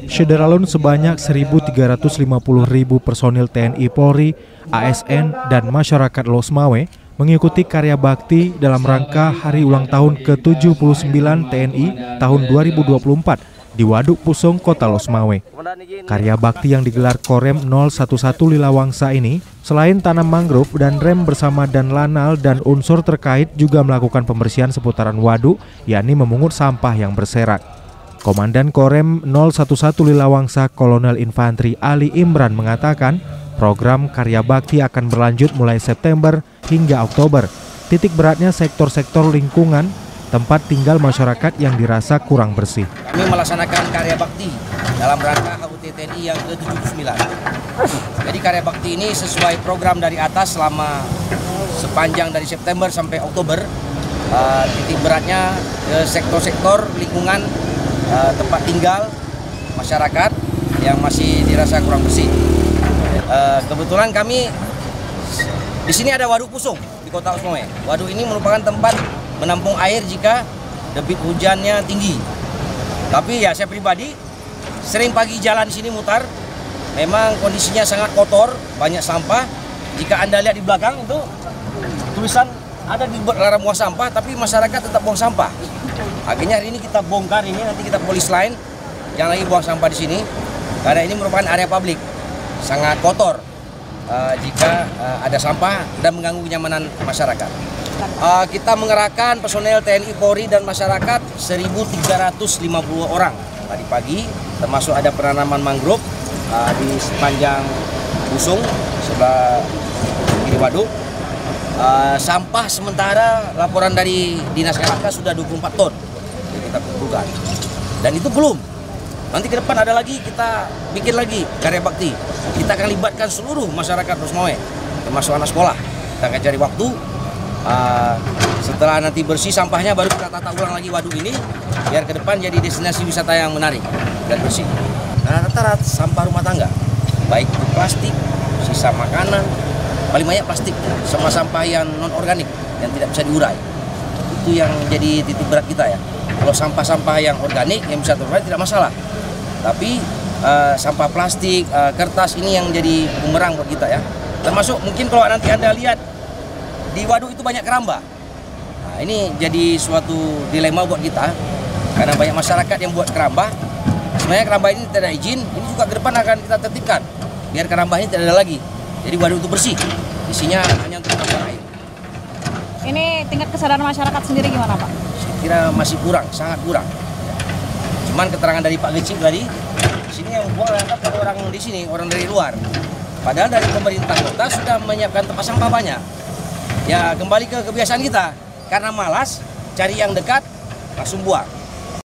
Syederalun sebanyak 1.350.000 personil TNI Polri, ASN, dan masyarakat Losmawe mengikuti karya bakti dalam rangka hari ulang tahun ke-79 TNI tahun 2024 di Waduk Pusong, Kota Losmawe. Karya bakti yang digelar Korem 011 Lilawangsa ini, selain tanam mangrove dan rem bersama dan lanal dan unsur terkait juga melakukan pembersihan seputaran waduk, yakni memungut sampah yang berserak. Komandan Korem 011 Lilawangsa Kolonel Infantri Ali Imran mengatakan, program karya bakti akan berlanjut mulai September hingga Oktober. Titik beratnya sektor-sektor lingkungan, tempat tinggal masyarakat yang dirasa kurang bersih. Kami melaksanakan karya bakti dalam rangka HUT TNI yang ke-79. Jadi karya bakti ini sesuai program dari atas selama sepanjang dari September sampai Oktober. Titik beratnya ke sektor-sektor lingkungan, tempat tinggal masyarakat yang masih dirasa kurang bersih. Kebetulan kami di sini ada Waduk Pusong di Kota Losmawe. Waduk ini merupakan tempat menampung air jika debit hujannya tinggi. Tapi ya saya pribadi sering pagi jalan di sini mutar, memang kondisinya sangat kotor, banyak sampah. Jika Anda lihat di belakang itu tulisan ada dibuat larang buang sampah, tapi masyarakat tetap buang sampah. Akhirnya hari ini kita bongkar ini, nanti kita polis lain jangan lagi buang sampah di sini karena ini merupakan area publik, sangat kotor jika ada sampah dan mengganggu kenyamanan masyarakat. Kita mengerahkan personel TNI Polri dan masyarakat 1.350 orang tadi pagi, termasuk ada penanaman mangrove di sepanjang Pusong sebelah kiri waduk. Sampah sementara laporan dari Dinas LHK sudah 24 ton yang kita kumpulkan. Dan itu belum. Nanti ke depan ada lagi, kita bikin lagi karya bakti. Kita akan libatkan seluruh masyarakat Losmawe, termasuk anak sekolah. Kita akan cari waktu. Setelah nanti bersih sampahnya, baru kita tata ulang lagi waduk ini, biar ke depan jadi destinasi wisata yang menarik dan bersih. Nah, rata-rata sampah rumah tangga, baik itu plastik, sisa makanan, paling banyak plastik, sama sampah yang non-organik, yang tidak bisa diurai. Itu yang jadi titik berat kita ya. Kalau sampah-sampah yang organik, yang bisa terurai tidak masalah. Tapi sampah plastik, kertas ini yang jadi bumerang buat kita ya. Termasuk mungkin kalau nanti Anda lihat, di waduk itu banyak keramba. Nah, ini jadi suatu dilema buat kita, karena banyak masyarakat yang buat keramba. Sebenarnya keramba ini tidak ada izin, ini juga ke depan akan kita tertibkan, biar keramba ini tidak ada lagi. Jadi waduk itu bersih, isinya hanya untuk menambah air. Ini tingkat kesadaran masyarakat sendiri gimana Pak? Saya kira masih kurang, sangat kurang. Cuman keterangan dari Pak Gecik tadi, di sini yang buang ada orang di sini, orang dari luar. Padahal dari pemerintah kota sudah menyiapkan tempat sampah banyak. Ya kembali ke kebiasaan kita, karena malas cari yang dekat langsung buang.